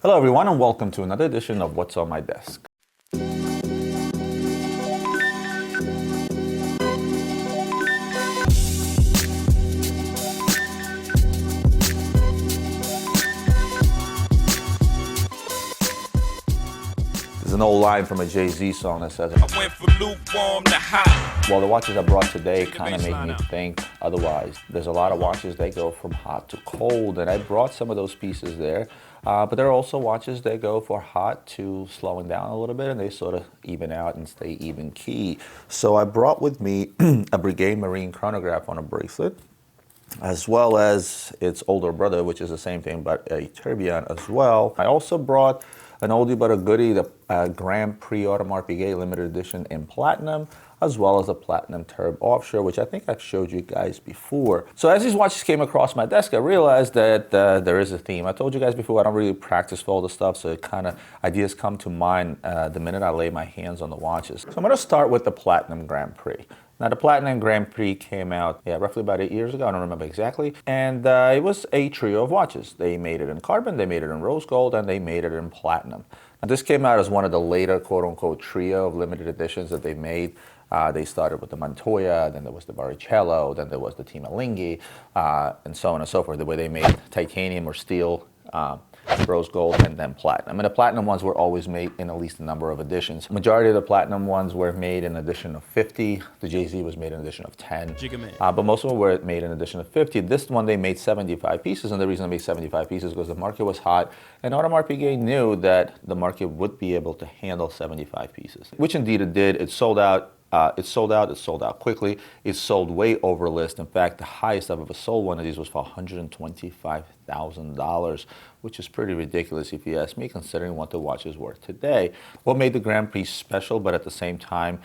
Hello everyone and welcome to another edition of What's on My Desk. There's an old line from a Jay-Z song that says, I went from lukewarm to hot. Well, the watches I brought today kind of make me think otherwise. There's a lot of watches that go from hot to cold, and I brought some of those pieces there. But there are also watches that go for hot to slowing down a little bit, and they sort of even out and stay even key. So I brought with me a Breguet Marine chronograph on a bracelet, as well as its older brother, which is the same thing, but a tourbillon as well. I also brought an oldie but a goodie, the Grand Prix Audemars Piguet limited edition in platinum, as well as a Platinum Offshore, which I think I've showed you guys before. So as these watches came across my desk, I realized that there is a theme. I told you guys before, I don't really practice for all the stuff, so it kind of ideas come to mind the minute I lay my hands on the watches. So I'm gonna start with the Platinum Grand Prix. Now, the Platinum Grand Prix came out, roughly about 8 years ago. I don't remember exactly. And it was a trio of watches. They made it in carbon, they made it in rose gold, and they made it in platinum. Now, this came out as one of the later, quote-unquote, trio of limited editions that they made. They started with the Montoya, then there was the Barrichello, then there was the Timolinghi, and so on and so forth, the way they made titanium or steel, rose gold, and then platinum. And the platinum ones were always made in at least a number of editions. Majority of the platinum ones were made in edition of 50. The Jay-Z was made in edition of 10. But most of them were made in edition of 50. This one they made 75 pieces, and the reason they made 75 pieces was because the market was hot, and Audemars Piguet knew that the market would be able to handle 75 pieces, which indeed it did. It sold out. It sold out quickly. It sold way over list. In fact, the highest I've ever sold one of these was for $125,000, which is pretty ridiculous if you ask me, considering what the watch is worth today. What made the Grand Prix special, but at the same time,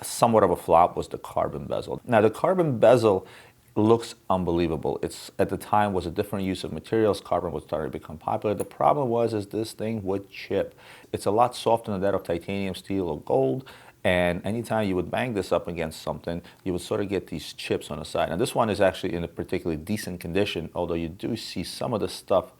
somewhat of a flop, was the carbon bezel. Now, the carbon bezel looks unbelievable. It's at the time was a different use of materials. Carbon was starting to become popular. The problem was this thing would chip. It's a lot softer than that of titanium, steel, or gold. And anytime you would bang this up against something, you would sort of get these chips on the side. And this one is actually in a particularly decent condition, although you do see some of the stuff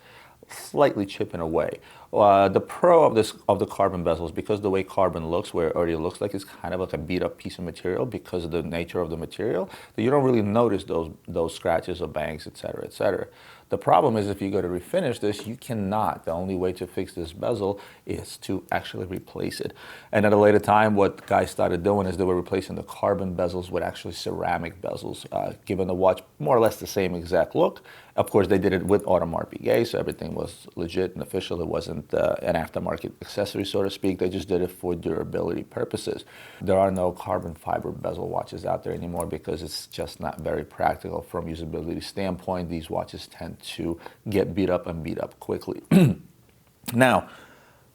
slightly chipping away. The pro of the carbon bezels, because the way carbon looks, where it already looks like it's kind of like a beat up piece of material because of the nature of the material, that you don't really notice those scratches or bangs, etc., etc. The problem is if you go to refinish this, you cannot. The only way to fix this bezel is to actually replace it. And at a later time, what guys started doing is they were replacing the carbon bezels with actually ceramic bezels, giving the watch more or less the same exact look. Of course, they did it with Audemars Piguet, so everything was legit and official. It wasn't an aftermarket accessory, so to speak. They just did it for durability purposes. There are no carbon fiber bezel watches out there anymore because it's just not very practical from a usability standpoint. These watches tend to get beat up and beat up quickly. Now,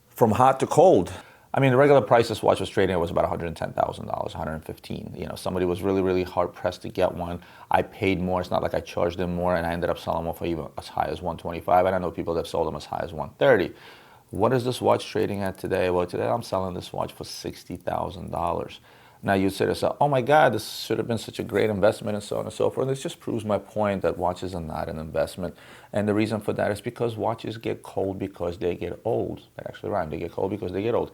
from hot to cold, I mean, the regular price this watch was trading at was about $110,000, $115,000. You know, somebody was really, really hard pressed to get one. I paid more. It's not like I charged them more, and I ended up selling one for even as high as $125,000. And I know people that have sold them as high as $130,000. What is this watch trading at today? Well, today I'm selling this watch for $60,000. Now you'd say to yourself, oh my God, this should have been such a great investment and so on and so forth. This just proves my point that watches are not an investment. And the reason for that is because watches get cold because they get old. That actually rhyme. They get cold because they get old.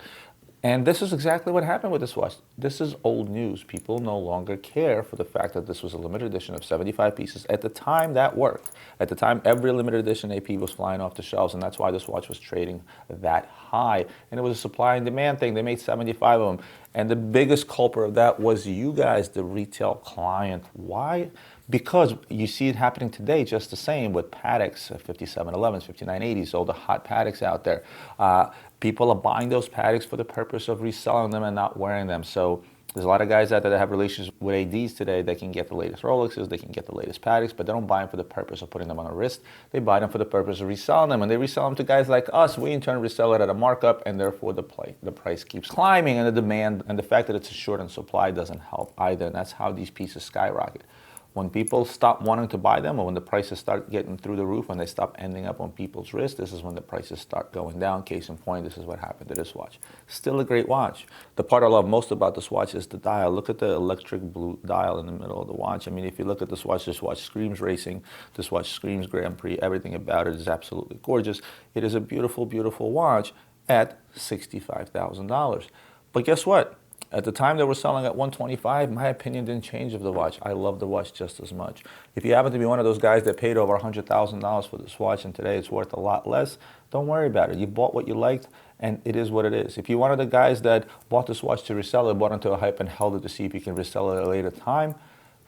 And this is exactly what happened with this watch. This is old news. People no longer care for the fact that this was a limited edition of 75 pieces. At the time, that worked. At the time, every limited edition AP was flying off the shelves, and that's why this watch was trading that high. And it was a supply and demand thing. They made 75 of them. And the biggest culprit of that was you guys, the retail client. Why? Because you see it happening today just the same with Pateks, 5711s, 5980s, all the hot Pateks out there. People are buying those Pateks for the purpose of reselling them and not wearing them. So there's a lot of guys out there that have relations with ADs today that can get the latest Rolexes, they can get the latest Pateks, but they don't buy them for the purpose of putting them on a wrist. They buy them for the purpose of reselling them, and they resell them to guys like us. We in turn resell it at a markup, and therefore the price keeps climbing, and the demand and the fact that it's a short in supply doesn't help either, and that's how these pieces skyrocket. When people stop wanting to buy them, or when the prices start getting through the roof, when they stop ending up on people's wrists, this is when the prices start going down. Case in point, this is what happened to this watch. Still a great watch. The part I love most about this watch is the dial. Look at the electric blue dial in the middle of the watch. I mean, if you look at this watch screams racing, this watch screams Grand Prix. Everything about it is absolutely gorgeous. It is a beautiful, beautiful watch at $65,000. But guess what? At the time they were selling at $125, my opinion didn't change of the watch. I love the watch just as much. If you happen to be one of those guys that paid over $100,000 for this watch and today it's worth a lot less, don't worry about it. You bought what you liked and it is what it is. If you're one of the guys that bought this watch to resell it, bought into a hype and held it to see if you can resell it at a later time,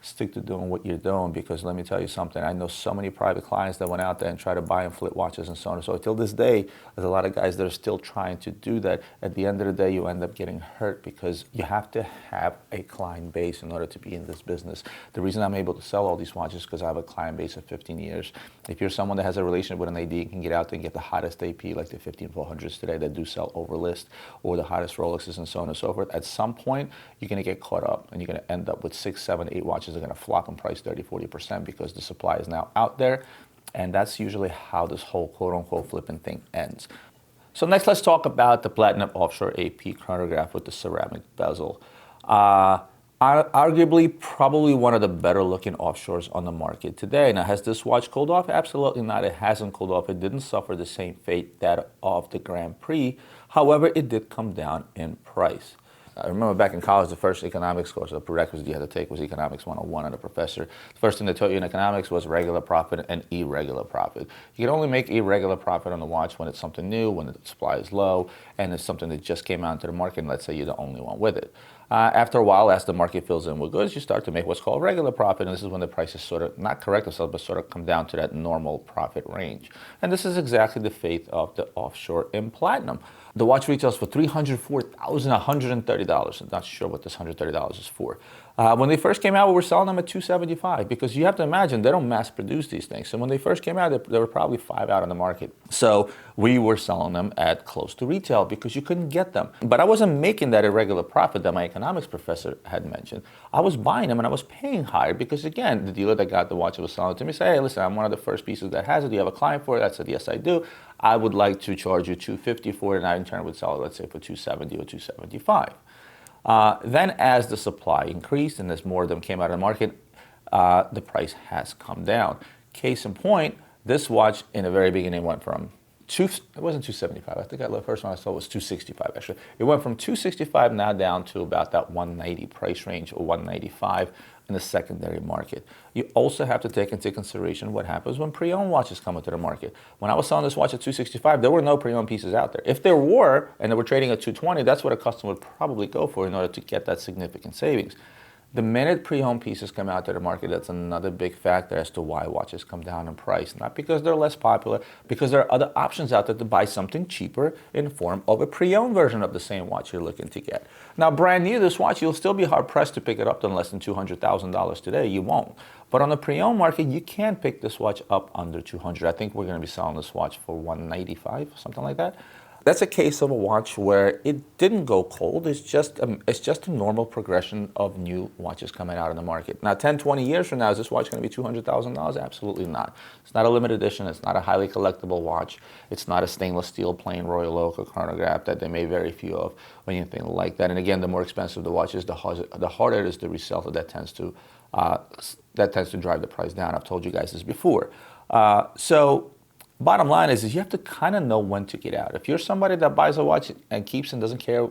stick to doing what you're doing, because let me tell you something, I know so many private clients that went out there and tried to buy and flip watches and so on and so on. Till this day, there's a lot of guys that are still trying to do that. At the end of the day, you end up getting hurt because you have to have a client base in order to be in this business. The reason I'm able to sell all these watches is because I have a client base of 15 years. If you're someone that has a relationship with an AD and can get out there and get the hottest AP, like the 15400s today that do sell over list, or the hottest Rolexes and so on and so forth, at some point, you're going to get caught up and you're going to end up with 6, 7, 8 watches are going to flop in price 30, 40% because the supply is now out there. And that's usually how this whole quote-unquote flipping thing ends. So next, let's talk about the Platinum Offshore AP chronograph with the ceramic bezel. Arguably, probably one of the better looking offshores on the market today. Now, has this watch cooled off? Absolutely not. It hasn't cooled off. It didn't suffer the same fate that of the Grand Prix. However, it did come down in price. I remember back in college, the first economics course, the prerequisite you had to take was Economics 101, and the professor, the first thing they taught you in economics was regular profit and irregular profit. You can only make irregular profit on the watch when it's something new, when the supply is low, and it's something that just came out into the market, and let's say you're the only one with it. After a while, as the market fills in with goods, you start to make what's called regular profit, and this is when the prices sort of, not correct themselves, but sort of come down to that normal profit range. And this is exactly the fate of the offshore in platinum. The watch retails for $304,130. I'm not sure what this $130 is for. When they first came out, we were selling them at $275 because you have to imagine they don't mass produce these things. So when they first came out, there were probably 5 out on the market. So we were selling them at close to retail because you couldn't get them. But I wasn't making that irregular profit that my economics professor had mentioned. I was buying them and I was paying higher because, again, the dealer that got the watch that was selling it to me said, hey, listen, I'm one of the first pieces that has it. Do you have a client for it? I said, yes, I do. I would like to charge you $250 for it, and I in turn would sell it, let's say, for $270 or $275. Then as the supply increased and as more of them came out of the market, the price has come down. Case in point, this watch in the very beginning went from it wasn't $275. I think the first one I saw was $265 actually. It went from $265 now down to about that $190 price range, or $195 in the secondary market. You also have to take into consideration what happens when pre-owned watches come into the market. When I was selling this watch at $265, there were no pre-owned pieces out there. If there were, and they were trading at $220, that's what a customer would probably go for in order to get that significant savings. The minute pre-owned pieces come out to the market, that's another big factor as to why watches come down in price. Not because they're less popular, because there are other options out there to buy something cheaper in the form of a pre-owned version of the same watch you're looking to get. Now, brand new, this watch, you'll still be hard-pressed to pick it up to less than $200,000 today. You won't. But on the pre-owned market, you can pick this watch up under $200. I think we're going to be selling this watch for $195, something like that. That's a case of a watch where it didn't go cold. It's just a normal progression of new watches coming out in the market. Now, 10, 20 years from now, is this watch going to be $200,000? Absolutely not. It's not a limited edition. It's not a highly collectible watch. It's not a stainless steel plain Royal Oak or chronograph that they made very few of or anything like that. And again, the more expensive the watch is, the harder it is to resell. So that tends to drive the price down. I've told you guys this before. Bottom line is you have to kind of know when to get out. If you're somebody that buys a watch and keeps and doesn't care,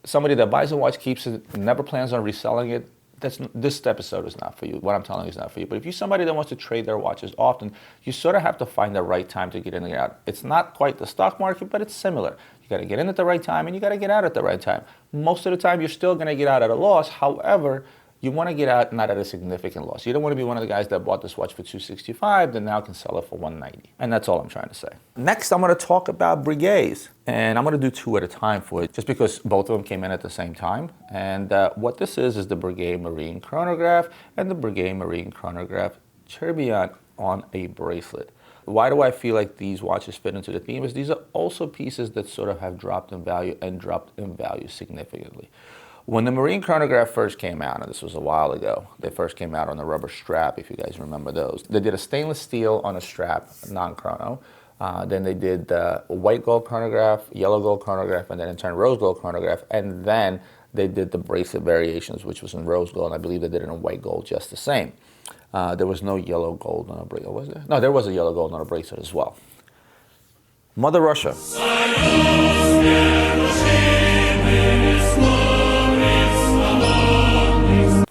somebody that buys a watch, keeps it, and never plans on reselling it, this episode is not for you. What I'm telling you is not for you. But if you're somebody that wants to trade their watches often, you sort of have to find the right time to get in and get out. It's not quite the stock market, but it's similar. You got to get in at the right time and you got to get out at the right time. Most of the time, you're still going to get out at a loss. However, you want to get out not at a significant loss. You don't want to be one of the guys that bought this watch for $265 that now can sell it for $190. And that's all I'm trying to say. Next, I'm going to talk about Breguets. And I'm going to do 2 at a time for it, just because both of them came in at the same time. And what this is the Breguet Marine chronograph and the Breguet Marine chronograph tourbillon on a bracelet. Why do I feel like these watches fit into the theme? Is these are also pieces that sort of have dropped in value and dropped in value significantly. When the Marine chronograph first came out, and this was a while ago, they first came out on the rubber strap, if you guys remember those. They did a stainless steel on a strap, non-chrono. Then they did a white gold chronograph, yellow gold chronograph, and then in turn rose gold chronograph. And then they did the bracelet variations, which was in rose gold, and I believe they did it in white gold just the same. There was no yellow gold on a bracelet, was there? No, there was a yellow gold on a bracelet as well. Mother Russia.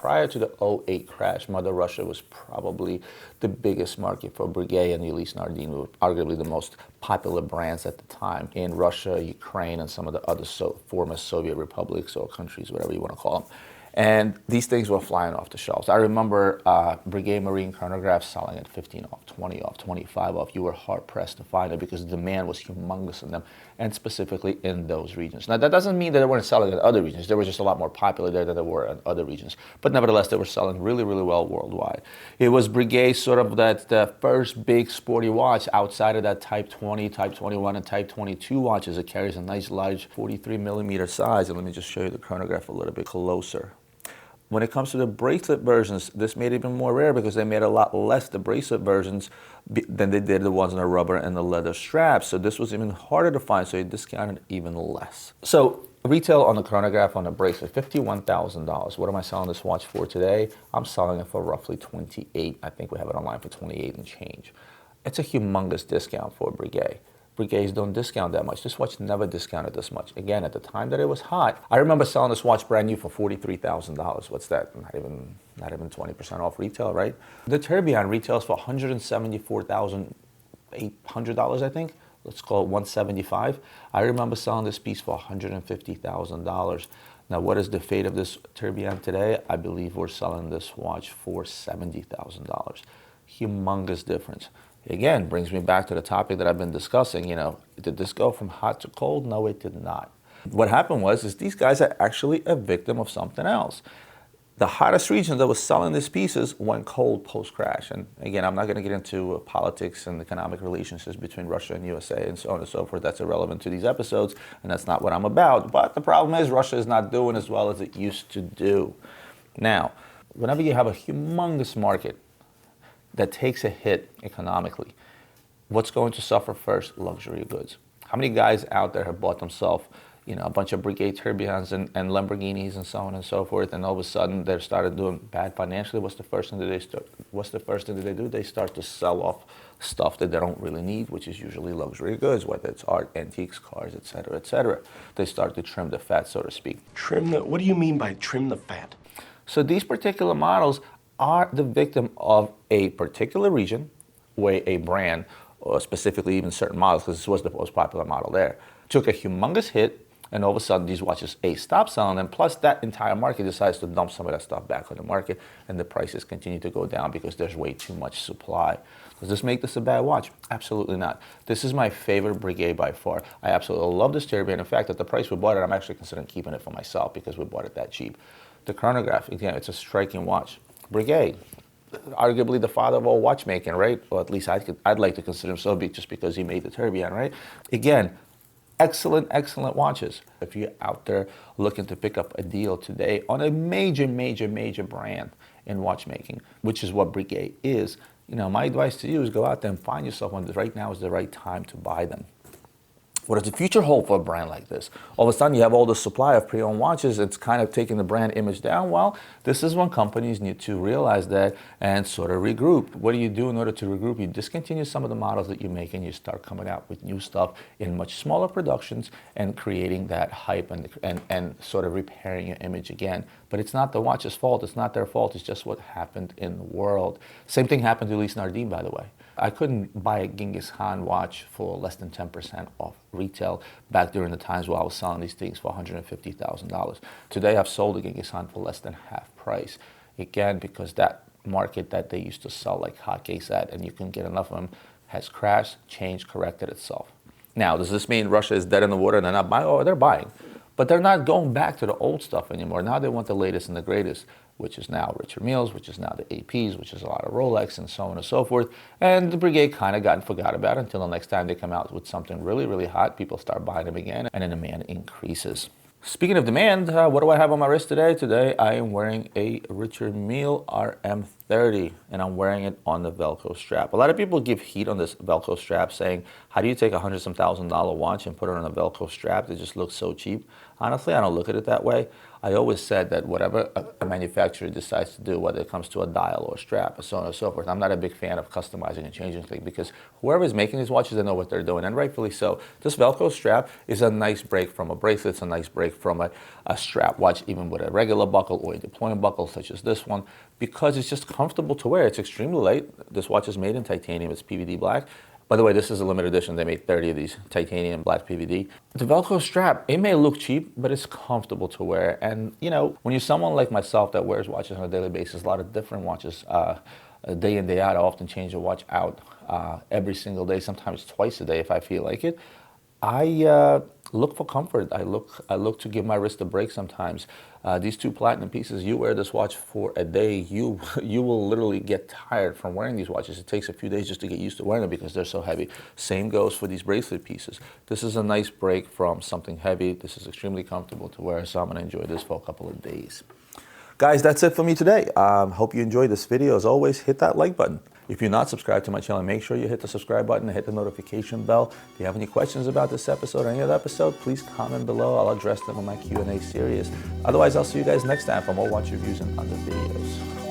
Prior to the '08 crash, Mother Russia was probably the biggest market for Breguet and Ulysse Nardin, were arguably the most popular brands at the time in Russia, Ukraine, and some of the other former Soviet republics or countries, whatever you want to call them. And these things were flying off the shelves. I remember Breguet Marine chronographs selling at 15 off, 20 off, 25 off. You were hard-pressed to find it because the demand was humongous in them, and specifically in those regions. Now, that doesn't mean that they weren't selling in other regions. They were just a lot more popular there than they were in other regions. But nevertheless, they were selling really, really well worldwide. It was Breguet sort of the first big sporty watch outside of that Type 20, Type 21, and Type 22 watches. It carries a nice, large 43 millimeter size. And let me just show you the chronograph a little bit closer. When it comes to the bracelet versions, this made it even more rare because they made a lot less the bracelet versions than they did the ones in the rubber and the leather straps. So this was even harder to find, so you discounted even less. So retail on the chronograph on the bracelet, $51,000. What am I selling this watch for today? I'm selling it for roughly 28. I think we have it online for 28 and change. It's a humongous discount for Breguet. Breguets don't discount that much. This watch never discounted this much. Again, at the time that it was hot, I remember selling this watch brand new for $43,000. What's that? Not even 20% off retail, right? The Tourbillon retails for $174,800, I think. Let's call it $175. I remember selling this piece for $150,000. Now, what is the fate of this Tourbillon today? I believe we're selling this watch for $70,000. Humongous difference. Again, brings me back to the topic that I've been discussing. You know, did this go from hot to cold? No, it did not. What happened is these guys are actually a victim of something else. The hottest region that was selling these pieces went cold post-crash. And again, I'm not going to get into politics and economic relationships between Russia and USA and so on and so forth. That's irrelevant to these episodes, and that's not what I'm about. But the problem is Russia is not doing as well as it used to do. Now, whenever you have a humongous market that takes a hit economically, what's going to suffer first? Luxury goods. How many guys out there have bought themselves, you know, a bunch of Breguet Tourbillons and Lamborghinis and so on and so forth, and all of a sudden they started doing bad financially? What's the first thing that they do? They start to sell off stuff that they don't really need, which is usually luxury goods, whether it's art, antiques, cars, etc., etc. They start to trim the fat, so to speak. What do you mean by trim the fat? So these particular models are the victim of a particular region where a brand, or specifically even certain models, because this was the most popular model there, took a humongous hit, and all of a sudden these watches stopped selling them, plus that entire market decides to dump some of that stuff back on the market, and the prices continue to go down because there's way too much supply. Does this make this a bad watch? Absolutely not. This is my favorite Breguet by far. I absolutely love this Tourbillon. In fact, at the price we bought it, I'm actually considering keeping it for myself because we bought it that cheap. The chronograph, again, it's a striking watch. Breguet, arguably the father of all watchmaking, right? Or at least I'd like to consider him so, just because he made the Tourbillon, right? Again, excellent, excellent watches. If you're out there looking to pick up a deal today on a major, major, major brand in watchmaking, which is what Breguet is, you know, my advice to you is go out there and find yourself one. Right now is the right time to buy them. What does the future hold for a brand like this? All of a sudden, you have all the supply of pre-owned watches. It's kind of taking the brand image down. Well, this is when companies need to realize that and sort of regroup. What do you do in order to regroup? You discontinue some of the models that you make, and you start coming out with new stuff in much smaller productions and creating that hype and sort of repairing your image again. But it's not the watch's fault. It's not their fault. It's just what happened in the world. Same thing happened to Ulysse Nardin, by the way. I couldn't buy a Genghis Khan watch for less than 10% off retail back during the times where I was selling these things for $150,000. Today, I've sold a Genghis Khan for less than half price. Again, because that market that they used to sell like hotcakes at, and you couldn't get enough of them, has crashed, changed, corrected itself. Now, does this mean Russia is dead in the water and they're not buying? Oh, they're buying. But they're not going back to the old stuff anymore. Now they want the latest and the greatest, which is now Richard Milles, which is now the APs, which is a lot of Rolex, and so on and so forth. And the Breguet kind of got and forgot about it until the next time they come out with something really, really hot. People start buying them again, and then demand increases. Speaking of demand, what do I have on my wrist today? Today I am wearing a Richard Mille RM30 and I'm wearing it on the Velcro strap. A lot of people give heat on this Velcro strap saying, how do you take a $100-some thousand watch and put it on a Velcro strap? It just looks so cheap. Honestly, I don't look at it that way. I always said that whatever a manufacturer decides to do, whether it comes to a dial or a strap or so on and so forth, I'm not a big fan of customizing and changing things because whoever is making these watches, they know what they're doing, and rightfully so. This Velcro strap is a nice break from a bracelet. It's a nice break from a strap watch, even with a regular buckle or a deploying buckle such as this one, because it's just comfortable to wear. It's extremely light. This watch is made in titanium. It's PVD black. By the way, this is a limited edition. They made 30 of these titanium black PVD. The Velcro strap, it may look cheap, but it's comfortable to wear. And you know, when you're someone like myself that wears watches on a daily basis, a lot of different watches, day in, day out, I often change the watch out every single day, sometimes twice a day if I feel like it. I look for comfort. I look to give my wrist a break sometimes. These two platinum pieces, you wear this watch for a day, you will literally get tired from wearing these watches. It takes a few days just to get used to wearing them because they're so heavy. Same goes for these bracelet pieces. This is a nice break from something heavy. This is extremely comfortable to wear, so I'm gonna enjoy this for a couple of days. Guys, that's it for me today. Hope you enjoyed this video. As always, hit that like button. If you're not subscribed to my channel, make sure you hit the subscribe button and hit the notification bell. If you have any questions about this episode or any other episode, please comment below. I'll address them in my Q&A series. Otherwise, I'll see you guys next time for more watch reviews and other videos.